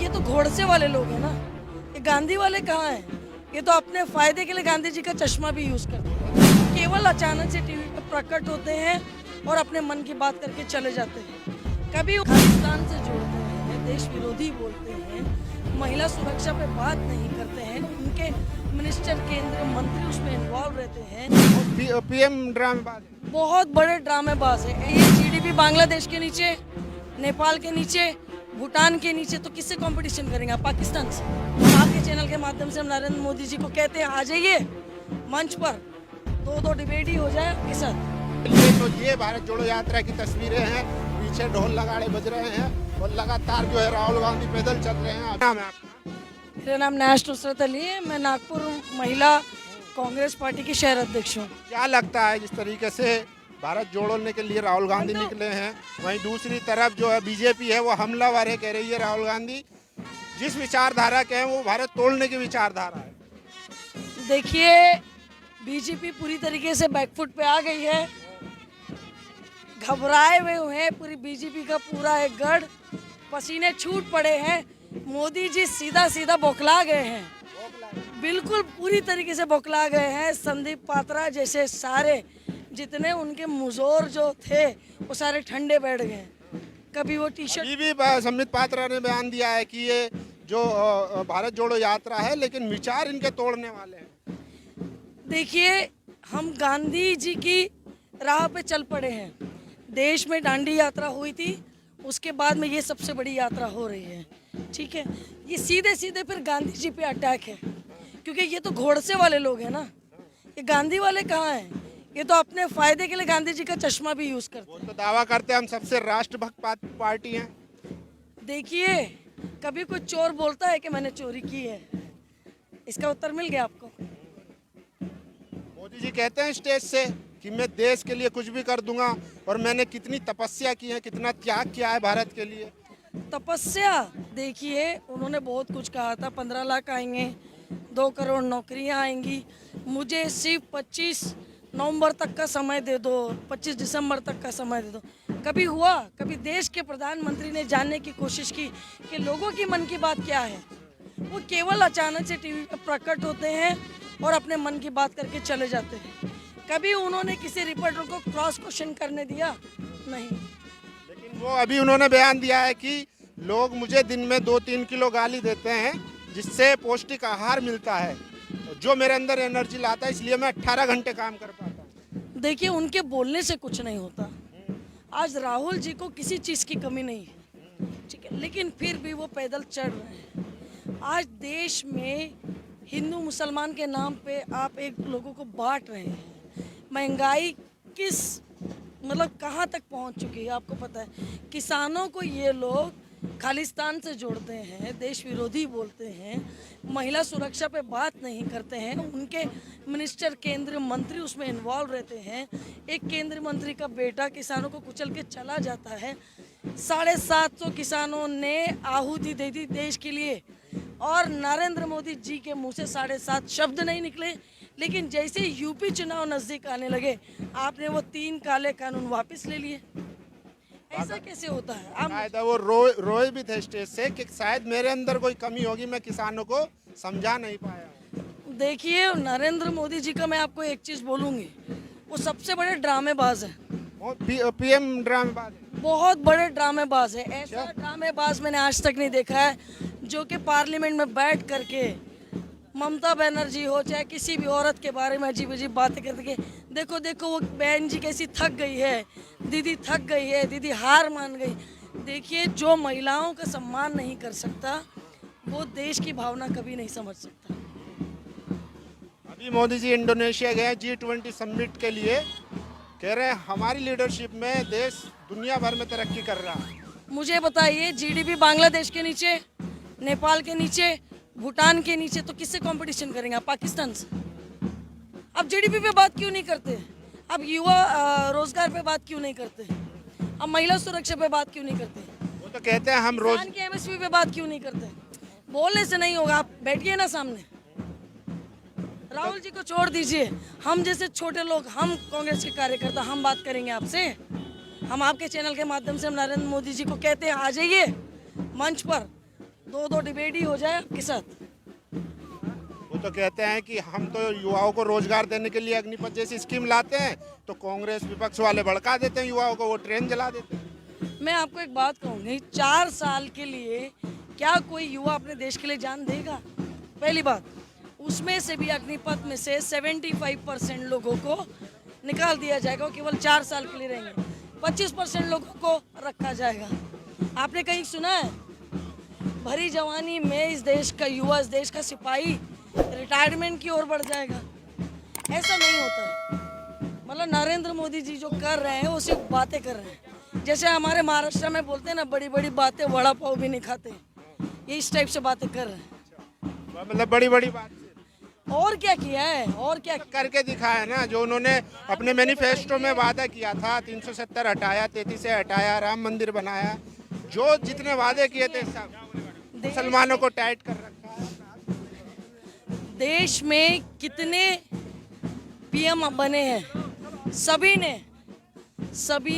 ये तो घोड़से वाले लोग हैं ना, ये गांधी वाले कहाँ हैं? ये तो अपने फायदे के लिए गांधी जी का चश्मा भी यूज करते हैं। केवल अचानक से टीवी पे प्रकट होते हैं और अपने मन की बात करके चले जाते हैं। कभी वो खालिस्तान से जोड़ते हैं, देश विरोधी बोलते हैं, महिला सुरक्षा पे बात नहीं करते हैं, उनके मिनिस्टर केंद्रीय मंत्री उसमें इन्वॉल्व रहते हैं। पीएम ड्रामेबाज है। बहुत बड़े ड्रामेबाज है ये। जीडीपी बांग्लादेश के नीचे, नेपाल के नीचे, भूटान के नीचे, तो किससे कंपटीशन करेंगे आप? पाकिस्तान से। आपके चैनल के माध्यम से हम नरेंद्र मोदी जी को कहते हैं आ जाइए मंच पर, दो डिबेट ही हो जाए आपके साथ। तो ये भारत जोड़ो यात्रा की तस्वीरें हैं, पीछे ढोल नगाड़े बज रहे हैं और लगातार जो है राहुल गांधी पैदल चल रहे हैं। नाम है आपका? मेरा नाम नैश नुसरत अली है, मैं नागपुर महिला कांग्रेस पार्टी की शहर अध्यक्ष हूँ। क्या लगता है जिस तरीके से भारत जोड़ने के लिए राहुल गांधी निकले हैं, वहीं दूसरी तरफ जो है बीजेपी है वो हमलावर है, कह रही है राहुल गांधी जिस विचारधारा के हैं वो भारत तोड़ने की विचारधारा है। देखिए, बीजेपी पूरी तरीके से बैकफुट पे आ गई है, घबराए हुए हैं पूरी बीजेपी का पूरा एक गढ़, पसीने छूट पड़े हैं। मोदी जी सीधा सीधा बौखला गए हैं, बिल्कुल पूरी तरीके से बौखला गए हैं। संदीप पात्रा जैसे सारे जितने उनके मुजोर जो थे वो सारे ठंडे बैठ गए। कभी वो टी शर्ट अभी भी संबित पात्रा ने बयान दिया है कि ये जो भारत जोड़ो यात्रा है लेकिन विचार इनके तोड़ने वाले हैं। देखिए, हम गांधी जी की राह पे चल पड़े हैं। देश में दांडी यात्रा हुई थी, उसके बाद में ये सबसे बड़ी यात्रा हो रही है, ठीक है। ये सीधे सीधे फिर गांधी जी पे अटैक है, क्योंकि ये तो घोड़से वाले लोग हैं ना, ये गांधी वाले कहाँ हैं? ये तो अपने फायदे के लिए गांधी जी का चश्मा भी यूज करते हैं। वो तो दावा करते हैं हम सबसे राष्ट्रभक्त पार्टी हैं। देखिए, कभी कोई चोर बोलता है कि मैंने चोरी की है? इसका उत्तर मिल गया आपको। मोदी जी कहते हैं स्टेज से कि मैं देश के लिए कुछ भी कर दूंगा और मैंने कितनी तपस्या की है, कितना त्याग किया है भारत के लिए। तपस्या, देखिए उन्होंने बहुत कुछ कहा था, 15 लाख आएंगे, 2 करोड़ नौकरियां आएंगी, मुझे सिर्फ 25 नवंबर तक का समय दे दो, 25 दिसंबर तक का समय दे दो। कभी हुआ? कभी देश के प्रधानमंत्री ने जानने की कोशिश की कि लोगों की मन की बात क्या है? वो केवल अचानक से टीवी पर प्रकट होते हैं और अपने मन की बात करके चले जाते हैं। कभी उन्होंने किसी रिपोर्टर को क्रॉस क्वेश्चन करने दिया? नहीं। लेकिन वो अभी उन्होंने बयान दिया है कि लोग मुझे दिन में 2-3 किलो गाली देते हैं जिससे पौष्टिक आहार मिलता है, जो मेरे अंदर एनर्जी लाता है, इसलिए मैं 18 घंटे काम कर पाता हूँ। देखिए, उनके बोलने से कुछ नहीं होता। आज राहुल जी को किसी चीज़ की कमी नहीं है, ठीक है, लेकिन फिर भी वो पैदल चढ़ रहे हैं। आज देश में हिंदू मुसलमान के नाम पे आप एक लोगों को बांट रहे हैं। महंगाई किस मतलब कहाँ तक पहुँच चुकी है आपको पता है। किसानों को ये लोग खालिस्तान से जोड़ते हैं, देश विरोधी बोलते हैं, महिला सुरक्षा पे बात नहीं करते हैं, उनके मिनिस्टर केंद्रीय मंत्री उसमें इन्वॉल्व रहते हैं। एक केंद्रीय मंत्री का बेटा किसानों को कुचल के चला जाता है। 750 किसानों ने आहुति दे दी देश के लिए और नरेंद्र मोदी जी के मुंह से 7.5 शब्द नहीं निकले। लेकिन जैसे यूपी चुनाव नजदीक आने लगे, आपने वो 3 काले कानून वापस ले लिए। ऐसा कैसे होता है? आप शायद वो रोए भी थे स्टेज से कि शायद मेरे अंदर कोई कमी होगी, मैं किसानों को समझा नहीं पाया। देखिए, नरेंद्र मोदी जी का मैं आपको एक चीज बोलूंगी, वो सबसे बड़े ड्रामेबाज हैं। पीएम ड्रामेबाज है। बहुत बड़े ड्रामेबाज है। ऐसा ड्रामेबाज मैंने आज तक नहीं देखा है जो कि पार्लियामेंट में बैठ करके ममता बनर्जी हो चाहे किसी भी औरत के बारे में अजीब अजीब बातें करके, देखो देखो वो बहन जी कैसी थक गई है, दीदी थक गई है, दीदी हार मान गई। देखिए, जो महिलाओं का सम्मान नहीं कर सकता वो देश की भावना कभी नहीं समझ सकता। अभी मोदी जी इंडोनेशिया गए G20 समिट के लिए, कह रहे हैं हमारी लीडरशिप में देश दुनिया भर में तरक्की कर रहा है। मुझे बताइए, जीडीपी बांग्लादेश के नीचे, नेपाल के नीचे, भूटान के नीचे, तो किससे कंपटीशन करेंगे आप? पाकिस्तान से। अब जीडीपी पे बात क्यों नहीं करते? अब युवा रोजगार पे बात क्यों नहीं करते? अब महिला सुरक्षा पे बात क्यों नहीं करते? वो तो कहते हैं हम रोज किसान के एमएसपी पे बात क्यों नहीं करते? बोलने से नहीं होगा, आप बैठिए ना सामने। राहुल जी को छोड़ दीजिए, हम जैसे छोटे लोग, हम कांग्रेस के कार्यकर्ता, हम बात करेंगे आपसे। हम आपके चैनल के माध्यम से हम नरेंद्र मोदी जी को कहते हैं आ जाइए मंच पर, दो दो डिबेट ही हो जाए आपके साथ। वो तो कहते हैं कि हम तो युवाओं को रोजगार देने के लिए अग्निपथ जैसी स्कीम लाते हैं, तो कांग्रेस विपक्ष वाले भड़का देते हैं युवाओं को, वो ट्रेन जला देते हैं। मैं आपको एक बात कहूँगी, 4 साल के लिए क्या कोई युवा अपने देश के लिए जान देगा? पहली बात, उसमें से भी अग्निपथ में से 75% लोगों को निकाल दिया जाएगा, वो केवल 4 साल के लिए रहेंगे। 25% लोगों को रखा जाएगा। आपने कहीं सुना है भरी जवानी में इस देश का युवा, इस देश का सिपाही रिटायरमेंट की ओर बढ़ जाएगा? ऐसा नहीं होता। मतलब नरेंद्र मोदी जी जो कर रहे हैं वो सिर्फ बातें कर रहे हैं। जैसे हमारे महाराष्ट्र में बोलते हैं ना, बड़ी बड़ी बातें, वड़ा पाव भी नहीं खाते, ये इस टाइप से बातें कर रहे हैं। मतलब बड़ी बड़ी बात और क्या किया है? और क्या करके दिखाया ना, जो उन्होंने अपने मैनिफेस्टो में वादा किया था, 370 हटाया, 33 हटाया, राम मंदिर बनाया, जो जितने वादे किए थे सब मुसलमानों को टाइट कर रखा है। देश में कितने पीएम बने हैं? सभी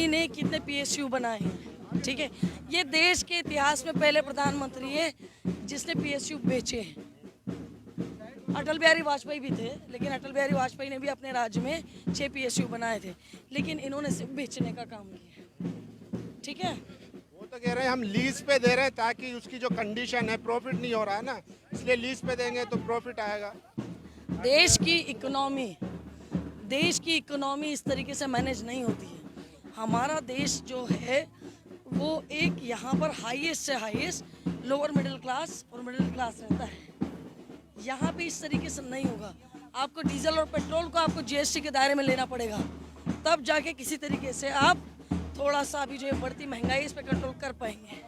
ने कितने पीएसयू बनाए हैं? ठीक है, ये देश के इतिहास में पहले प्रधानमंत्री है जिसने पीएसयू बेचे हैं। अटल बिहारी वाजपेयी भी थे, लेकिन अटल बिहारी वाजपेयी ने भी अपने राज्य में 6 पीएसयू बनाए थे, लेकिन इन्होंने सिर्फ बेचने का काम किया। ठीक है, वो तो कह रहे हैं हम लीज पे दे रहे हैं ताकि उसकी जो कंडीशन है, प्रॉफिट नहीं हो रहा है ना, इसलिए लीज पे देंगे तो प्रॉफिट आएगा। देश की इकोनॉमी इस तरीके से मैनेज नहीं होती है। हमारा देश जो है वो एक यहाँ पर हाईएस्ट से हाईएस्ट लोअर मिडिल क्लास और मिडिल क्लास रहता है। यहाँ पे इस तरीके से नहीं होगा। आपको डीजल और पेट्रोल को आपको जीएसटी के दायरे में लेना पड़ेगा, तब जाके किसी तरीके से आप थोड़ा सा अभी जो ये बढ़ती महंगाई इस पे कंट्रोल कर पाएंगे।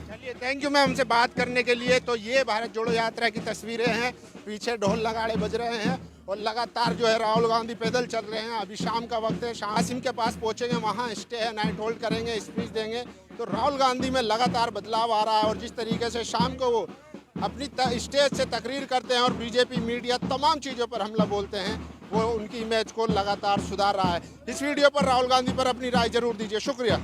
चलिए, थैंक यू मैम हमसे बात करने के लिए। तो ये भारत जोड़ो यात्रा की तस्वीरें हैं, पीछे ढोल नगाड़े बज रहे हैं और लगातार जो है राहुल गांधी पैदल चल रहे हैं। अभी शाम का वक्त है, कासिम के पास पहुंचेंगे, वहां स्टे है, नाइट होल्ड करेंगे, स्पीच देंगे। तो राहुल गांधी में लगातार बदलाव आ रहा है और जिस तरीके से शाम को वो अपनी स्टेज से तकरीर करते हैं और बीजेपी मीडिया तमाम चीज़ों पर हमला बोलते हैं, वो उनकी इमेज को लगातार सुधार रहा है। इस वीडियो पर राहुल गांधी पर अपनी राय जरूर दीजिए। शुक्रिया।